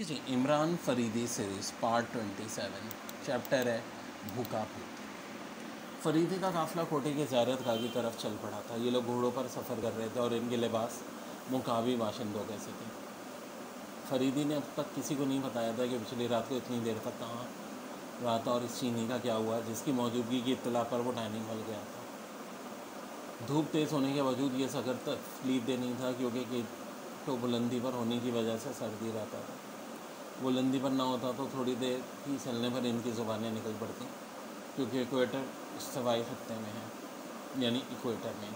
जी Imran Faridi series part 27 chapter है भूखा भूत। फरीदी का काफ़िला कोटे की ज़ियारत गाह की तरफ चल पड़ा था। ये लोग घोड़ों पर सफ़र कर रहे थे और इनके लिबास मुकाबी बाशिंदों के से थे। फरीदी ने अब तक किसी को नहीं बताया था कि पिछली रात को इतनी देर तक कहाँ रहा था और इस चीनी का क्या हुआ, जिसकी मौजूदगी की इत्तला पर वो डाइनिंग हॉल गया था। धूप तेज़ होने के बावजूद ये सफ़र तकलीफ दे नहीं था, क्योंकि तो बुलंदी पर होने की वजह से सर्दी रहता था। बुलंदी पर ना होता तो थोड़ी देर ही चलने पर इनकी ज़ुबानें निकल पड़ती, क्योंकि इक्वेटर इस्तवाई खत्ते में है, यानी इक्वेटर में।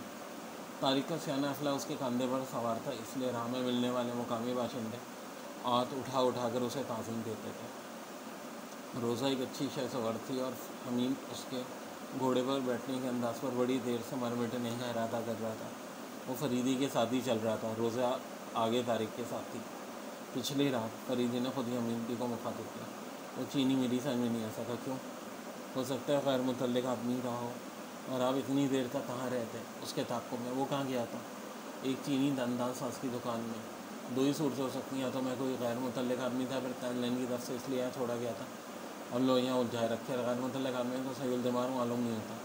तारिक का सियाना अफला उसके कंधे पर सवार था, इसलिए राह में मिलने वाले मुकामी बाशिंदे हाथ उठा कर उसे ताज़ीम देते थे। रोज़ा एक अच्छी शय सवार थी और हमीम उसके घोड़े पर बैठने के अंदाज पर बड़ी देर से मरमिटने का इरादा कर रहा था। वो फरीदी के साथ ही चल रहा था। रोज़ा आगे तारिक के साथ थी। पिछली रात फरीदी ने खुद ही अमीन को मुखातिब किया। वो चीनी मेरी समझ में नहीं आ सका, क्यों? हो सकता है गैर मुतल्लिक आदमी रहा हो, और आप इतनी देर तक कहाँ रहते उसके ताक़ुब में? वो कहाँ गया था? एक चीनी दंदान सास की दुकान में। दो ही सूरतें हो सकती हैं, या तो मैं कोई गैर मुतल्लिक आदमी था, फिर तैनलैन की तरफ से इसलिए यहाँ छोड़ा गया था। हम लोग यहाँ उलझाए रखे। गैर मुतल्लिक आदमी को सही दिमाग मालूम नहीं होता,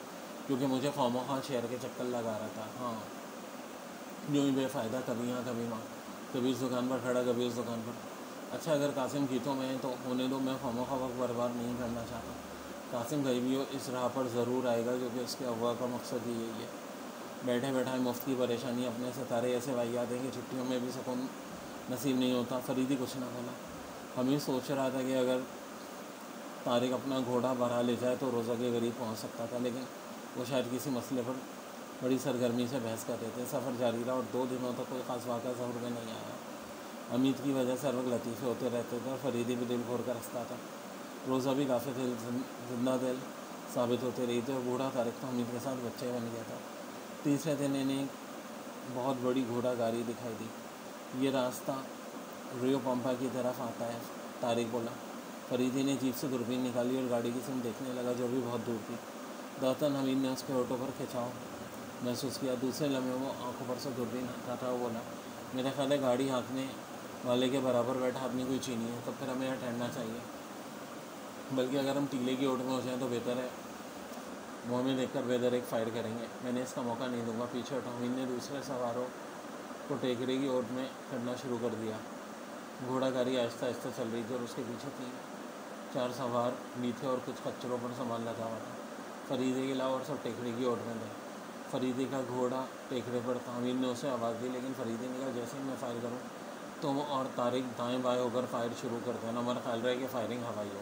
क्योंकि मुझे खौमोखा शहर के चक्कर लगा रहा था। हाँ, यूँ ही बेफ़ायदा, कभी यहाँ कभी वहाँ, कभी इस दुकान पर खड़ा, कभी उस दुकान पर। अच्छा, अगर कासिम गीतों में है तो होने दो, मैं खामोखा वक्त बर्बाद नहीं करना चाहता। कासिम कहीं भी हो इस राह पर ज़रूर आएगा, क्योंकि उसके अगवा का मकसद ही यही है। बैठे बैठा मुफ्त की परेशानी, अपने सितारे ऐसे वाहियात हैं कि छुट्टियों में भी सुकून नसीब नहीं होता। फरीदी कुछ ना बोला। हम ही सोच रहा था कि अगर तारिक अपना घोड़ा भरा ले जाए तो रोज़ा के करीब पहुँच सकता था, लेकिन वो शायद किसी मसले पर बड़ी सरगर्मी से बहस कर रहे थे। सफ़र जारी रहा और 2 दिनों तक कोई ख़ास वाक़या ज़हूर में नहीं आया। अमीद की वजह से हर वक्त लतीफ़े होते रहते थे और फरीदी भी दिल खोर कर हंसता था। रोज़ा भी काफ़ी जिंदा दिल साबित होते रही थी और बूढ़ा तारिक तो हमीद के साथ बच्चे बन गया था। तीसरे दिन इन्हें बहुत बड़ी घोड़ा गाड़ी दिखाई दी। ये रास्ता रियो पंपा की तरफ आता है, तारिक बोला। फरीदी ने जीप से दूरबीन निकाली और गाड़ी की सिम देखने लगा, जो भी बहुत दूर थी। दातन हमीद ने उसके ऑटो पर खिंचाव महसूस किया। दूसरे लम्हे वो आंखों पर से दूरबीन हटा था। वो बोला, मेरा ख्याल है गाड़ी हाँकने वाले के बराबर बैठा आदमी कोई चीनी है, तो फिर हमें यहाँ ठहरना चाहिए। बल्कि अगर हम टीले की ओट में हो जाएँ तो बेहतर है। वो हमें देखकर बेदर एक फायर करेंगे। मैंने इसका मौका नहीं दूंगा। पीछे हटो। हमीद ने दूसरे सवारों को टेकरे की ओट में करना शुरू कर दिया। घोड़ा गाड़ी आहिस्ता आहिस्ता चल रही थी और उसके पीछे 3-4 सवार भी थे और कुछ खच्चरों पर सामान लगा हुआ था। फरीदी के अलावा और सब टेकरे की ओट में थे। फरीदी का घोड़ा टेकरे पर था। हमीद ने उसे आवाज़ दी, लेकिन फरीदी ने कहा, जैसे ही मैं फायर करूँ तुम और तारिक दाएं बाएं होकर फायर शुरू कर देना। हमारा ख्याल रहे कि फायरिंग हवाई हो।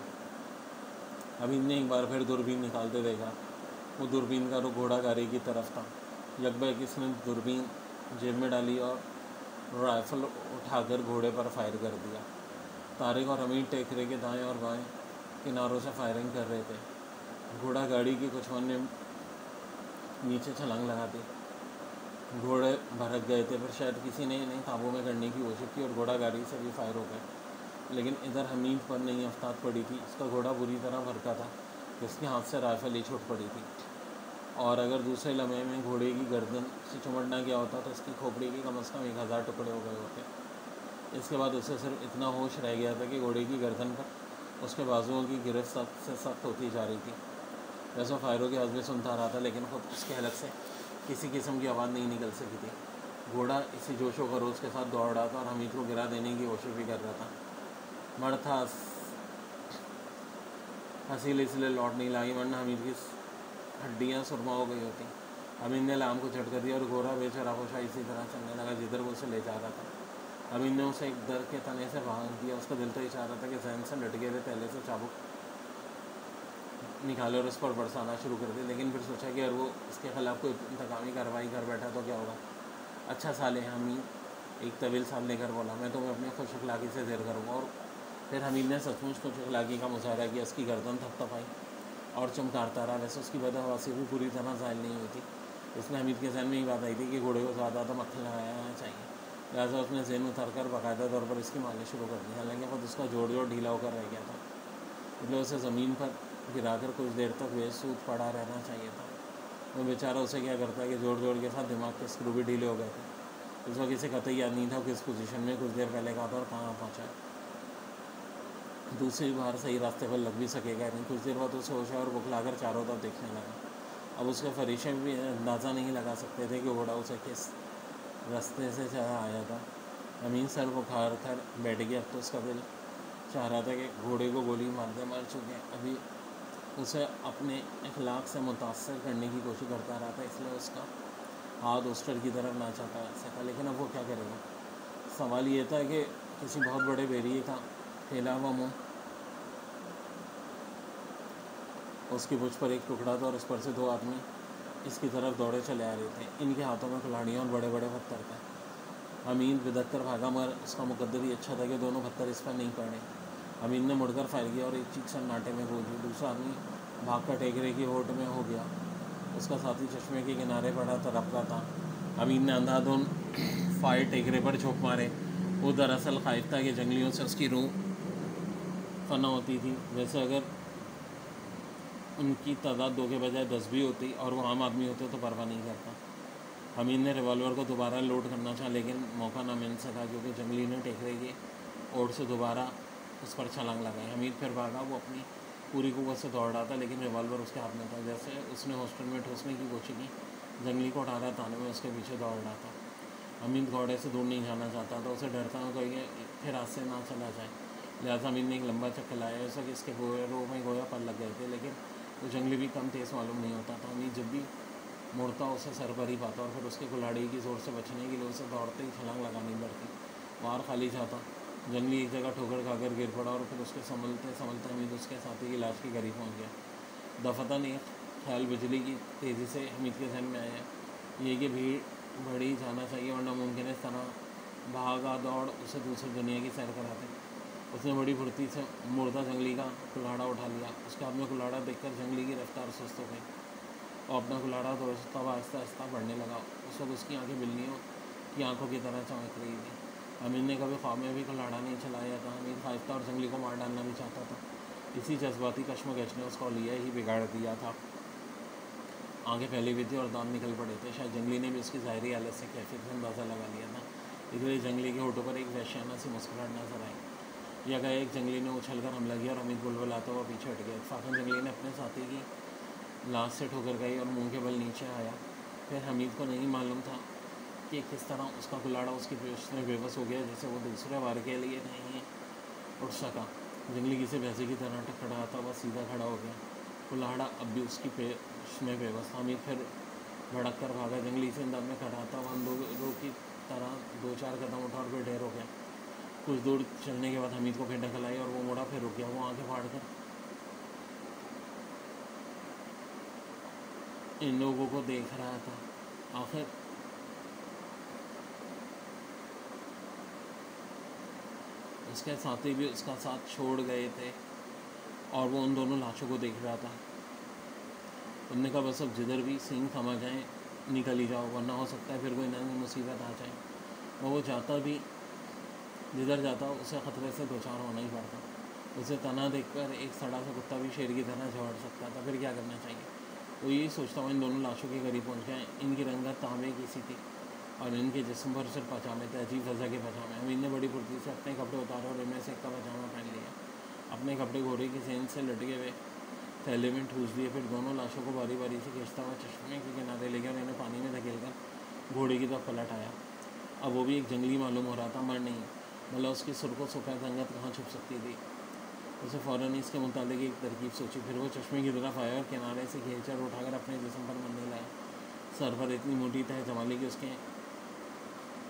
हमीद ने एक बार फिर दूरबीन निकालते देखा। वो दूरबीन का रुख घोड़ा गाड़ी की तरफ था। यकबैक इसने दूरबीन जेब में डाली और राइफल उठाकर घोड़े पर फायर कर दिया। तारिक और हमीद टेकरे के दाएं और बाएं किनारों से फायरिंग कर रहे थे। घोड़ा गाड़ी की कुछ ने नीचे छलांग लगा दी। घोड़े भड़क गए थे, फिर शायद किसी ने इन्हें काबू में करने की कोशिश की और घोड़ा गाड़ी से भी फायर हो गए। लेकिन इधर हमीद पर नई आफ्ताब पड़ी थी। इसका घोड़ा बुरी तरह भड़का था, जिसके हाथ से राइफल ही छूट पड़ी थी, और अगर दूसरे लम्हे में घोड़े की गर्दन से चिमटना गया होता तो इसकी खोपड़ी के कम से कम 1000 टुकड़े हो गए होते। इसके बाद उसे सिर्फ इतना होश रह गया था कि घोड़े की गर्दन पर उसके बाजुओं की गिरफ्त सख्त से सख्त होती जा रही थी। वैसे फायरों की आवाज़ भी सुनता रहा था, लेकिन खुद उसके हलक से किसी किस्म की आवाज़ नहीं निकल सकी थी। घोड़ा इसी जोशो खरोश के साथ दौड़ रहा था और हमीद को गिरा देने की कोशिश भी कर रहा था। मर्द था, हसील इसलिए लौट नहीं लाई, वरना हमीद की हड्डियाँ सुरमा हो गई होती। हमीद ने लाम को झटका दिया और घोड़ा बेचरापोशा इसी तरह चलने लगा जिधर वो उसे ले जा रहा था। हमीद ने उसे एक दर के तने से भाग दिया। उसका दिल तो ये चाह रहा था कि जहन से लटके हुए थैले से चाबुक निकाले और उस पर बरसाना शुरू कर दिया, लेकिन फिर सोचा कि अगर वो इसके खिलाफ कोई इंतकामी कार्रवाई कर बैठा तो क्या होगा। अच्छा साले, हमीद एक तवील साहब लेकर बोला, मैं तुम्हें अपनी खुश अखलाक़ी से ज़ेर करूँगा। और फिर हमीद ने सचमुच खुश अखलाक़ी का मुजाहरा किया। उसकी गर्दन थपथपाई और चमकारता रहा। वैसे उसकी बदहवासी भी पूरी तरह ज़ाहिर नहीं हुई थी। इसमें हमीद के जहन में ये बात आई थी कि घोड़े को ज़्यादा तो मक्खन लगाना चाहिए। लिहाजा उसने ज़हन उतर कर बाकायदा तौर पर इसकी मालिश शुरू कर दी। हालांकि खुद उसका जोड़ ढीला होकर रह गया था, इसलिए उसे ज़मीन पर गिराकर कुछ देर तक बेसूद पड़ा रहना चाहिए था। वो बेचारा उसे क्या करता है कि जोड़ के साथ दिमाग के स्क्रू भी ढीले हो गए थे। इस वक्त इसे कतई याद नहीं था किस पोजीशन में कुछ देर पहले कहा था और कहाँ पहुँचा। दूसरी बार सही रास्ते पर लग भी सकेगा नहीं। कुछ देर बाद उसे होश और बुखलाकर चारों तरफ देखने लगा। अब उसके फरिश्ते भी अंदाज़ा नहीं लगा सकते थे कि घोड़ा उसे किस रास्ते से चला आया था। अमीन सर बुखार कर बैठ गया। अब तो उसका दिल चाह रहा था कि घोड़े को गोली मार दे, मर चुके। अभी उसे अपने अखलाक से मुतासर करने की कोशिश करता रहा था, इसलिए उसका हाथ ओस्टर की तरफ ना चाहता सका। लेकिन अब वो क्या करेगा? सवाल ये था कि किसी बहुत बड़े बेरिए का फैला हुआ मुँह, उसकी पुछ पर एक टुकड़ा था और उस पर से दो आदमी इसकी तरफ दौड़े चले आ रहे थे। इनके हाथों में कुल्हाड़ियाँ और बड़े बड़े पत्थर थे। अमीन बिदक कर भागा, मगर उसका मुकद्दर ही अच्छा था कि दोनों पत्थर इस पर नहीं पड़े। अमीन ने मुड़कर फायर किया और एक चीख सन्नाटे में गूंजी। दूसरा आदमी भागकर टेकरे की होट में हो गया। उसका साथी चश्मे के किनारे पड़ा तड़प रहा था। अमीन ने अंधाधुन फायर टेकरे पर झोंक मारे। वो दरअसल खाइफ था कि जंगलियों से उसकी रूह फना होती थी। वैसे अगर उनकी तादाद 2 के बजाय 10 भी होती और वो आम आदमी होते तो परवाह नहीं करता। हमीद ने रिवॉल्वर को दोबारा लोड करना चाहा, लेकिन मौका ना मिल सका क्योंकि जंगली ने टेकरे के ओर से दोबारा उस पर छलांग लगाई। हमीद फिर भागा। वो अपनी पूरी कुव्वत से दौड़ रहा था, लेकिन रिवॉल्वर उसके हाथ में था। जैसे उसने हॉस्टल में ठूसने की कोशिश की, जंगली को उठाया ताने में उसके पीछे दौड़ रहा था। हमीद घोड़े से दूर नहीं जाना चाहता था। उसे डरता हो कि फिर रास्ते ना चला जाए। लिहाजा हमीद ने एक लंबा चक्कर लाया। ऐसा कि इसके रो में गोया पर लग गए थे, लेकिन वो जंगली भी कम तेज़ मालूम नहीं होता था। हमीद जब भी मुड़ता उसे सर पर ही पाता और फिर उसके कुल्हाड़ी की ज़ोर से बचने के लिए उसे दौड़ते ही छलांग लगानी पड़ती। बाहर खाली जाता। जंगली एक जगह ठोकर खाकर गिर पड़ा और फिर उसके संभलते संभलते हमीद उसके साथी की लाश के करीब पहुँच गया। दफतन एक ख्याल बिजली की तेज़ी से हमीद के जहन में आया, ये कि भीड़ बढ़ी जाना चाहिए वरना मुमकिन है इस तरह भागा दौड़ उसे दूसरी दुनिया की सैर कराते। उसने बड़ी फुर्ती से मुर्दा जंगली का कुल्हाड़ा उठा लिया। उसके हाथ में कुल्हाड़ा देखकर जंगली की रफ्तार सुस्त हो गई और अपना कुल्हाड़ा तब आहिस्ता आहिस्ता बढ़ने लगा। उस वक्त उसकी आंखें बिल्लियों की आंखों की तरह चमक रही थी। हमीद ने कभी ख्वाब में भी कुल्हाड़ा नहीं चलाया था। हमीद खाइफ था और जंगली को मार डालना भी चाहता था। इसी जज्बाती कश्मकश ने उसका लिया ही बिगाड़ दिया था। आंखें फैली हुई थी और दांत निकल पड़े थे। शायद जंगली ने भी उसकी ज़ाहिरी हालत से कैफियत से अंदाज़ा लगा लिया था, इसलिए जंगली के होठों पर एक वहशियाना सी मुस्कुराहट नजर आई। यह गए एक जंगली ने उछलकर हमला किया और हमीद बुलबुलाता हुआ पीछे हट गया। इत्फाकन जंगली ने अपने साथी की लाश से ठोकर गई और मुंह के बल नीचे आया। फिर हमीद को नहीं मालूम था कि किस तरह उसका कुल्हाड़ा उसकी पेश में बेबस हो गया, जैसे वो दूसरे बार के लिए नहीं उठ सका। जंगली किसी भैंसे की तरह टकरा था, वह सीधा खड़ा हो गया। कुल्हाड़ा अब भी उसकी पेश में बेबस था। हमीद फिर भड़क कर भागा। जंगली से अंदाज में खड़ा था। वह अंधों की तरह 2-4 कदम उठा और फिर ढेर हो गया। कुछ दूर चलने के बाद हमीद को फिर ढकल आई और वो मुड़ा फिर रुक गया। वो आंखें फाड़ कर इन लोगों को देख रहा था। आखिर उसके साथी भी उसका साथ छोड़ गए थे और वो उन दोनों लाशों को देख रहा था। उनने कहा बस अब जिधर भी सींग थमा जाए निकल ही जाओ, वरना हो सकता है फिर कोई नई मुसीबत आ जाए। वो जाता भी जिधर जाता उसे ख़तरे से दो चार होना ही पड़ता। उसे तना देखकर एक सड़ा सा कुत्ता भी शेर की तरह झगड़ सकता था। फिर क्या करना चाहिए? वो यही सोचता हुआ इन दोनों लाशों के करीब पहुंच गए। इनकी रंगत तांबे की सी थी और इनके जिस्म पर सिर्फ पजामे थे, अजीब वजह के पजामे। हमीद ने बड़ी फुर्ती से अपने कपड़े उतारे और इनमें से एक का पजामा पहन लिया। अपने कपड़े घोड़े की सेंध से लटके हुए थैले में ठूस दिए। फिर दोनों लाशों को बारी बारी से खींचता हुआ चश्मे के किनारे ले गया और इन्हें पानी में धकेलकर घोड़े की तरफ पलट आया। अब वो भी एक जंगली मालूम हो रहा था, मर नहीं। मतलब उसकी सुर्ख सफ़ेद रंगत कहाँ छुप सकती थी? उसे फ़ौरन इसके मुताबिक एक तरकीब सोची। फिर वो चश्मे की तरफ आया और किनारे से खींचकर उठाकर अपने जिस्म पर मरने लाया। सर पर इतनी मोटी तह जमा ली कि उसके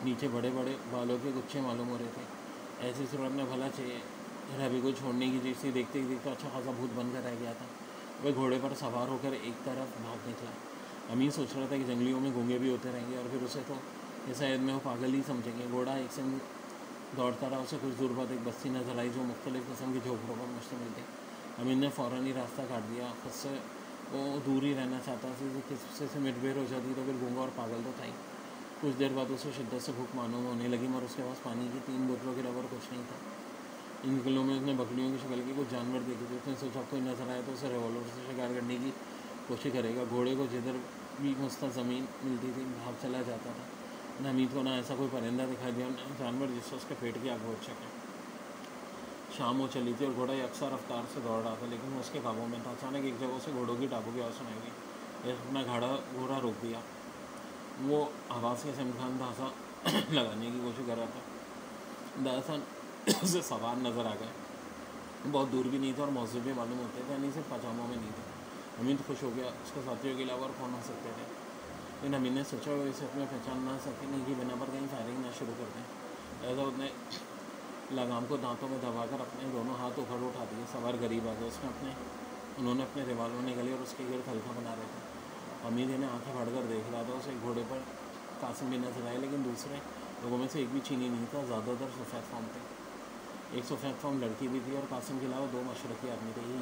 नीचे बड़े बड़े बालों के गुच्छे मालूम हो रहे थे। ऐसी सूरत में भला चेहरा भी को छोड़ने की जैसी देखते ही देखते अच्छा खासा भूत बनकर रह गया था। वह घोड़े पर सवार होकर एक तरफ भाग निकला। अमीर सोच रहा था कि जंगलियों में गूंगे भी होते रहेंगे और फिर उसे तो इस शायद में वो पागल ही समझेंगे। घोड़ा एक संग दौड़ता रहा। उसे कुछ दूर बाद एक बस्ती नजर आई जो मुख्तलिफ़ किस्म की झोपड़ों पर मुश्तमिल थी। अमीर ने फ़ौरन ही रास्ता काट दिया। खुद से वो दूर ही रहना चाहता था। किसी से मिटभेड़ हो जाती तो फिर गूंगा और पागल तो था ही। कुछ देर बाद उसे शिद्दत से भूख मालूम होने लगी, मगर उसके पास पानी की 3 बोतलों के अलावा कुछ नहीं था। इन किलों में उसने बकरियों की शक्ल के कुछ जानवर देखे थे। उसने सोचा कोई नजर आया तो उसे रिवॉल्वर से शिकार करने की कोशिश करेगा। घोड़े को जिधर भी मुस्ता ज़मीन मिलती थी भाग चला जाता था। न हमीद को ना ऐसा कोई परिंदा दिखाई दिया, न जानवर जिससे उसके पेट की आग बुझ सके। शाम हो चली थी और घोड़ा यकसा रफ्तार से दौड़ रहा था, लेकिन वो उसके काबू में था। अचानक एक जगह से घोड़ों की टापों की आवाज़ सुनाई दी। अपना घोड़ा रोक दिया। वो आवाज़ के सैम खान धांसा लगाने की कोशिश कर रहा था। दरअसल उसे सवार नज़र आ गए, बहुत दूर भी नहीं थे और मौजूद भी मालूम होते थे, यानी सिर्फ पजामों में नहीं थे। अमीन खुश हो गया, उसके साथियों के अलावा और कौन हो सकते थे। लेकिन अमीन ने सोचा वो इसे अपने पहचान ना सके, नहीं कि बिना पर कहीं फायरिंग ना शुरू कर दें। ऐसा उसने लगाम को दांतों में दबाकर अपने दोनों हाथ ऊपर उठा दिए। सवार गरीब आ गए। उन्होंने अपने रिवाल्वर निकाले और उसके गिर्द हल्का बना रहे थे। अमीर ने आंखें फाड़कर देख रहा था। उसे घोड़े पर कासिम भी नजर आए, लेकिन दूसरे लोगों में से एक भी चीनी नहीं था। ज़्यादातर सफ़ेद फॉर्म थे। एक सफ़ेद फॉर्म लड़की भी थी और कासिम के अलावा 2 मशरक़ी आदमी थे। ही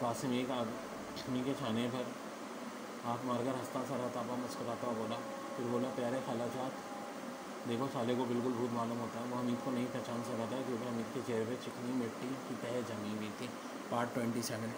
कासिम एक आदमी के छाने पर हाथ मारकर हंसता सा रहता हुआ मुस्कुराता हुआ बोला। फिर बोला, प्यारे खालाजात, देखो साले को बिल्कुल भूत मालूम होता है। वो हमीद को नहीं पहचान सका था, क्योंकि हमीद के चेहरे पर चिकनी मिट्टी की तह जमी हुई थी। पार्ट 27।